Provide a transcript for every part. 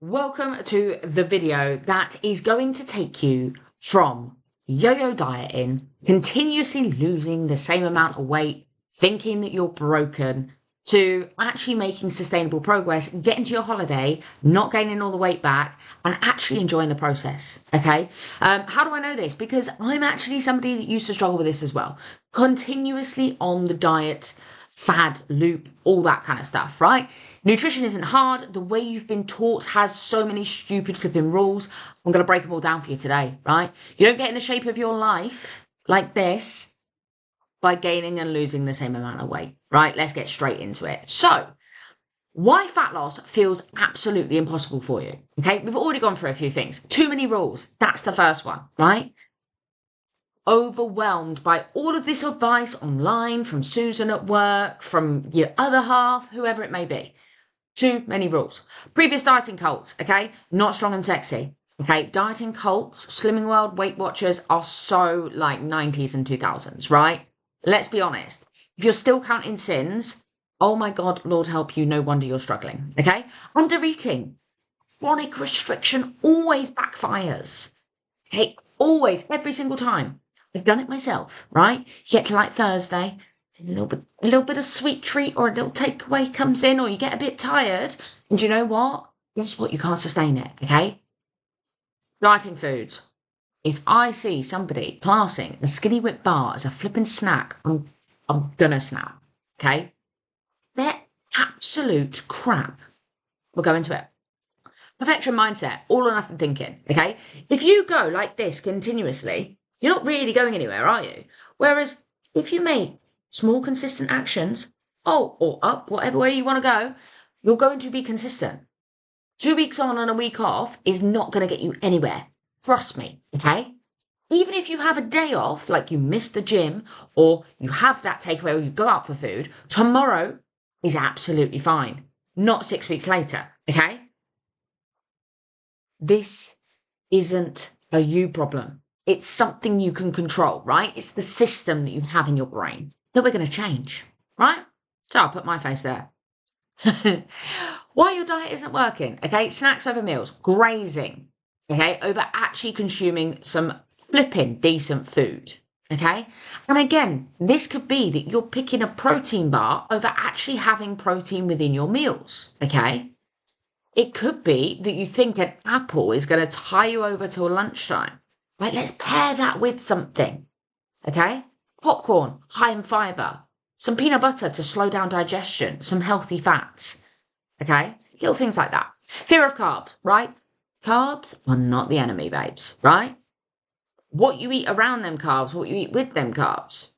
Welcome to the video that is going to take you from yo-yo dieting, continuously losing the same amount of weight, thinking that you're broken, to actually making sustainable progress, getting to your holiday, not gaining all the weight back, and actually enjoying the process. Okay. How do I know this? Because I'm actually somebody that used to struggle with this as well. Continuously on the diet, fad loop, all that kind of stuff, right? Nutrition isn't hard. The way you've been taught has so many stupid flipping rules. I'm going to break them all down for you today, right? You don't get in the shape of your life like this by gaining and losing the same amount of weight, right? Let's get straight into it. So, why fat loss feels absolutely impossible for you, okay? We've already gone through a few things. Too many rules. That's the first one, right? Overwhelmed by all of this advice online from Susan at work, from your other half, whoever it may be. Too many rules. Previous dieting cults, okay? Not strong and sexy. Okay, dieting cults, Slimming World, Weight Watchers are so like 90s and 2000s, right? Let's be honest. If you're still counting sins, oh my God, Lord help you, no wonder you're struggling, okay? Under eating, chronic restriction always backfires. Okay, always, every single time. I've done it myself, right? You get to like Thursday, a little bit of sweet treat or a little takeaway comes in, or you get a bit tired, and do you know what? Guess what? You can't sustain it, okay? Dieting foods. If I see somebody classing a Skinny Whip bar as a flipping snack, I'm gonna snap, okay? They're absolute crap. We'll go into it. Perfection mindset, all or nothing thinking, okay? If you go like this continuously, you're not really going anywhere, are you? Whereas if you make small, consistent actions, or up, whatever way you want to go, you're going to be consistent. 2 weeks on and a week off is not going to get you anywhere. Trust me, okay? Even if you have a day off, like you miss the gym, or you have that takeaway, or you go out for food, tomorrow is absolutely fine. Not 6 weeks later, okay? This isn't a you problem. It's something you can control, right? It's the system that you have in your brain that we're going to change, right? So I'll put my face there. Why your diet isn't working, okay? Snacks over meals, grazing, okay? Over actually consuming some flipping decent food, okay? And again, this could be that you're picking a protein bar over actually having protein within your meals, okay? It could be that you think an apple is going to tie you over till lunchtime, right? Let's pair that with something, okay? Popcorn, high in fibre, some peanut butter to slow down digestion, some healthy fats, okay? Little things like that. Fear of carbs, right? Carbs are not the enemy, babes, right? What you eat around them carbs, what you eat with them carbs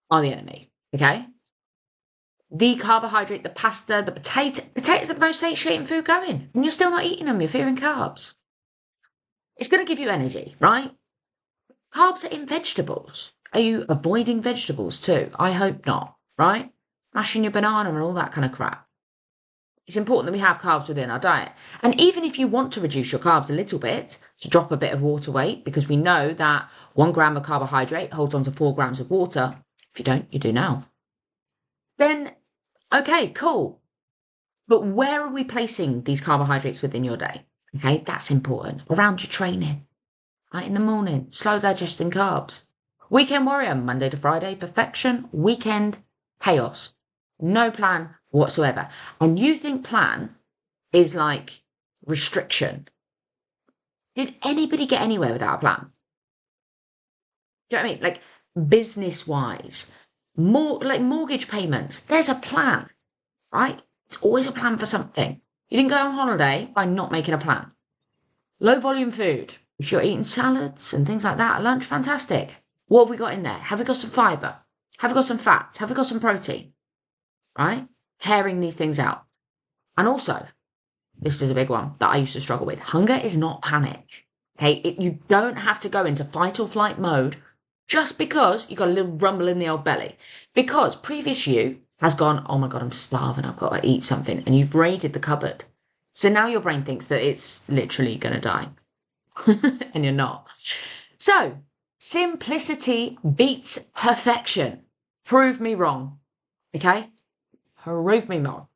are the enemy, okay? The carbohydrate, the pasta, the potatoes are the most satiating food going, and you're still not eating them, you're fearing carbs. It's going to give you energy, right? Carbs are in vegetables. Are you avoiding vegetables too? I hope not, right? Mashing your banana and all that kind of crap. It's important that we have carbs within our diet. And even if you want to reduce your carbs a little bit, to drop a bit of water weight, because we know that 1 gram of carbohydrate holds on to 4 grams of water. If you don't, you do now. Then, okay, cool. But where are we placing these carbohydrates within your day? Okay, that's important. Around your training, right? In the morning, slow digesting carbs. Weekend warrior, Monday to Friday, perfection. Weekend, chaos. No plan whatsoever. And you think plan is like restriction. Did anybody get anywhere without a plan? Do you know what I mean? Like business-wise, more like mortgage payments, there's a plan, right? It's always a plan for something. You didn't go on holiday by not making a plan. Low volume food. If you're eating salads and things like that at lunch, fantastic. What have we got in there? Have we got some fibre? Have we got some fats? Have we got some protein? Right? Pairing these things out. And also, this is a big one that I used to struggle with. Hunger is not panic. Okay? You don't have to go into fight or flight mode just because you got a little rumble in the old belly. Because previous you has gone, oh my God, I'm starving, I've got to eat something. And you've raided the cupboard. So now your brain thinks that it's literally going to die. And you're not. So, simplicity beats perfection. Prove me wrong. Okay? Prove me wrong.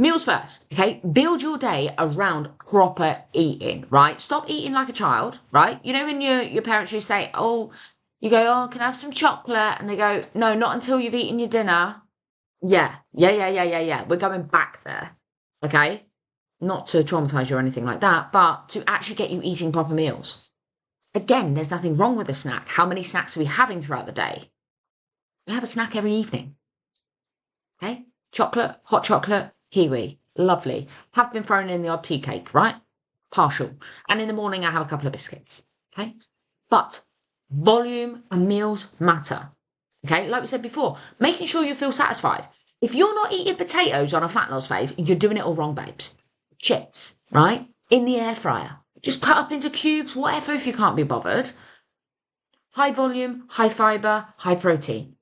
meals first, okay? Build your day around proper eating, right? Stop eating like a child, right? You know when your parents used to say, oh, you go, oh, can I have some chocolate? And they go, no, not until you've eaten your dinner. Yeah. We're going back there, okay? Not to traumatize you or anything like that, but to actually get you eating proper meals. Again, there's nothing wrong with a snack. How many snacks are we having throughout the day? We have a snack every evening, okay? Chocolate, hot chocolate, kiwi, lovely. Have been thrown in the odd tea cake, right? Partial. And in the morning, I have a couple of biscuits, okay? But volume and meals matter, okay? Like we said before, making sure you feel satisfied. If you're not eating potatoes on a fat loss phase, you're doing it all wrong, babes. Chips, right? In the air fryer. Just cut up into cubes, whatever, if you can't be bothered. High volume, high fibre, high protein.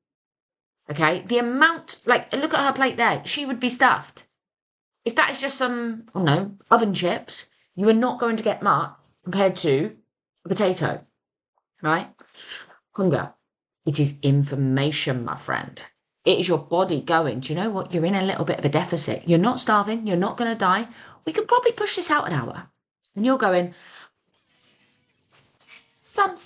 Okay? The amount, like, look at her plate there. She would be stuffed. If that is just some, I don't know, oven chips, you are not going to get much compared to a potato. Right? Hunger. It is information, my friend. It is your body going, do you know what? You're in a little bit of a deficit. You're not starving. You're not going to die. We could probably push this out an hour. And you're going, some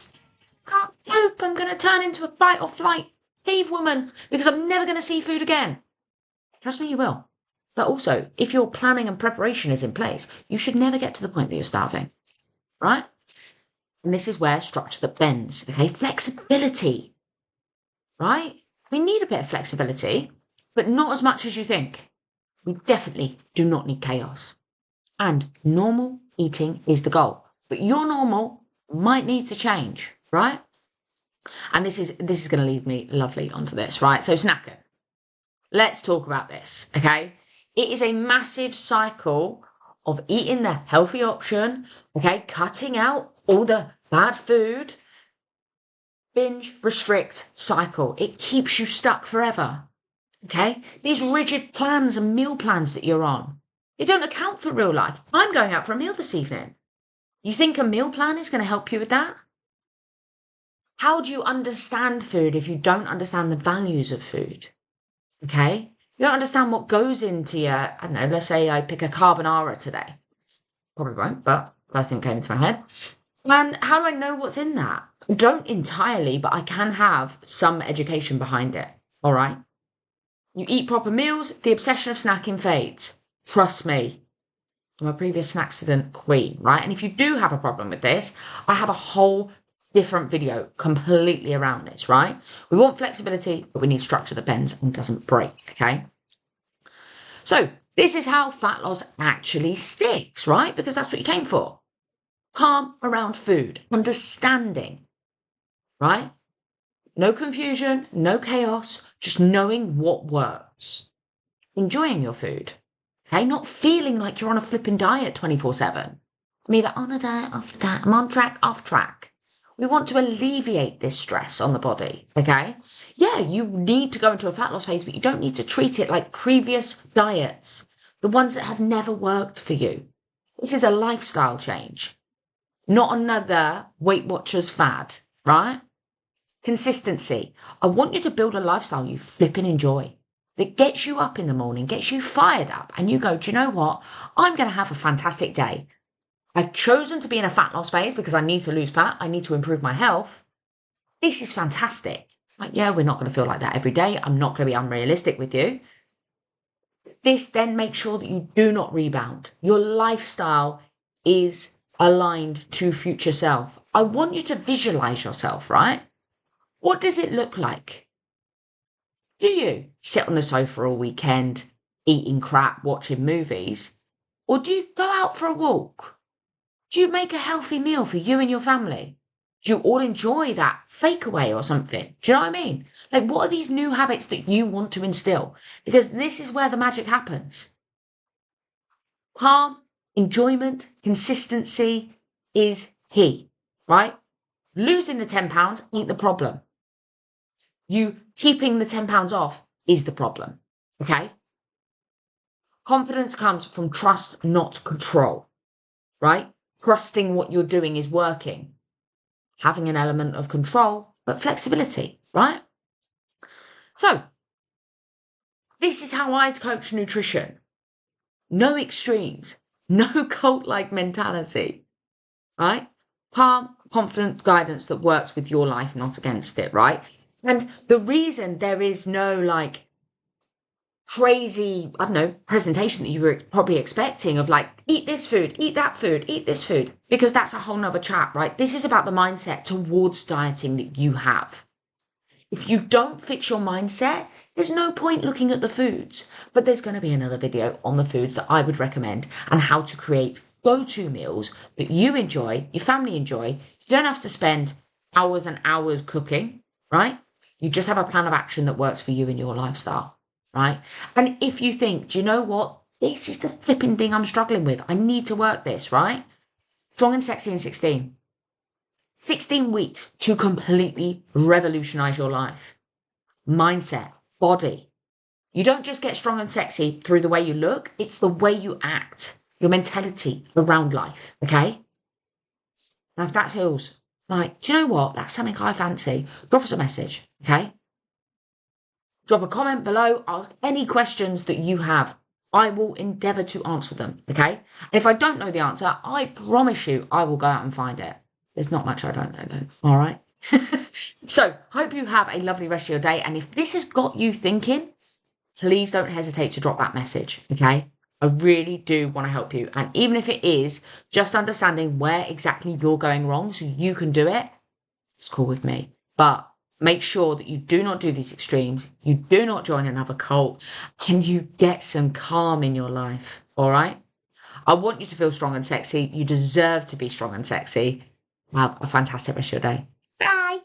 can't cope. I'm going to turn into a fight or flight cave woman because I'm never going to see food again. Trust me, you will. But also, if your planning and preparation is in place, you should never get to the point that you're starving. Right? And this is where structure that bends. Okay? Flexibility. Right? We need a bit of flexibility, but not as much as you think. We definitely do not need chaos. And normal eating is the goal. But your normal might need to change, right? And this is going to lead me lovely onto this, right? So snacking. Let's talk about this, okay? It is a massive cycle of eating the healthy option, okay? Cutting out all the bad food. Binge, restrict, cycle. It keeps you stuck forever, okay? These rigid plans and meal plans that you're on, they don't account for real life. I'm going out for a meal this evening. You think a meal plan is going to help you with that? How do you understand food if you don't understand the values of food? Okay? You don't understand what goes into your, I don't know, let's say I pick a carbonara today. Probably won't, but first thing came into my head. And how do I know what's in that? Don't entirely, but I can have some education behind it. All right? You eat proper meals, the obsession of snacking fades. Trust me. I'm a previous snacksident queen, right? And if you do have a problem with this, I have a whole different video completely around this, right? We want flexibility, but we need structure that bends and doesn't break, okay? So this is how fat loss actually sticks, right? Because that's what you came for. Calm around food, understanding, right? No confusion, no chaos, just knowing what works. Enjoying your food, okay? Not feeling like you're on a flipping diet 24/7. Me like, on a diet, off the diet, I'm on track, off track. We want to alleviate this stress on the body, okay? Yeah, you need to go into a fat loss phase, but you don't need to treat it like previous diets, the ones that have never worked for you. This is a lifestyle change, not another Weight Watchers fad, right? Consistency. I want you to build a lifestyle you flipping enjoy, that gets you up in the morning, gets you fired up, and you go, do you know what? I'm going to have a fantastic day. I've chosen to be in a fat loss phase because I need to lose fat. I need to improve my health. This is fantastic. Like, yeah, we're not going to feel like that every day. I'm not going to be unrealistic with you. This then makes sure that you do not rebound. Your lifestyle is aligned to future self. I want you to visualize yourself, right? What does it look like? Do you sit on the sofa all weekend, eating crap, watching movies? Or do you go out for a walk? Do you make a healthy meal for you and your family? Do you all enjoy that fake away or something? Do you know what I mean? Like, what are these new habits that you want to instill? Because this is where the magic happens. Calm, enjoyment, consistency is key, right? Losing the £10 ain't the problem. You keeping the £10 off is the problem, okay? Confidence comes from trust, not control, right? Trusting what you're doing is working. Having an element of control, but flexibility, right? So, this is how I coach nutrition. No extremes, no cult-like mentality, right? Calm, confident guidance that works with your life, not against it, right? And the reason there is no like crazy, I don't know, presentation that you were probably expecting of like, eat this food, eat that food, eat this food, because that's a whole nother chat, right? This is about the mindset towards dieting that you have. If you don't fix your mindset, there's no point looking at the foods. But there's going to be another video on the foods that I would recommend and how to create go-to meals that you enjoy, your family enjoy. You don't have to spend hours and hours cooking, right? You just have a plan of action that works for you and your lifestyle, right? And if you think, do you know what? This is the flipping thing I'm struggling with. I need to work this, right? Strong and Sexy in 16. 16 weeks to completely revolutionize your life. Mindset, body. You don't just get strong and sexy through the way you look, it's the way you act, your mentality around life, okay? Now, if that feels like, do you know what? That's something I fancy. Drop us a message, okay? Drop a comment below, ask any questions that you have. I will endeavour to answer them, okay? And if I don't know the answer, I promise you I will go out and find it. There's not much I don't know though, all right? So, hope you have a lovely rest of your day. And if this has got you thinking, please don't hesitate to drop that message, okay? I really do want to help you. And even if it is just understanding where exactly you're going wrong so you can do it, it's cool with me. But make sure that you do not do these extremes. You do not join another cult and you get some calm in your life, all right? I want you to feel strong and sexy. You deserve to be strong and sexy. Have a fantastic rest of your day. Bye.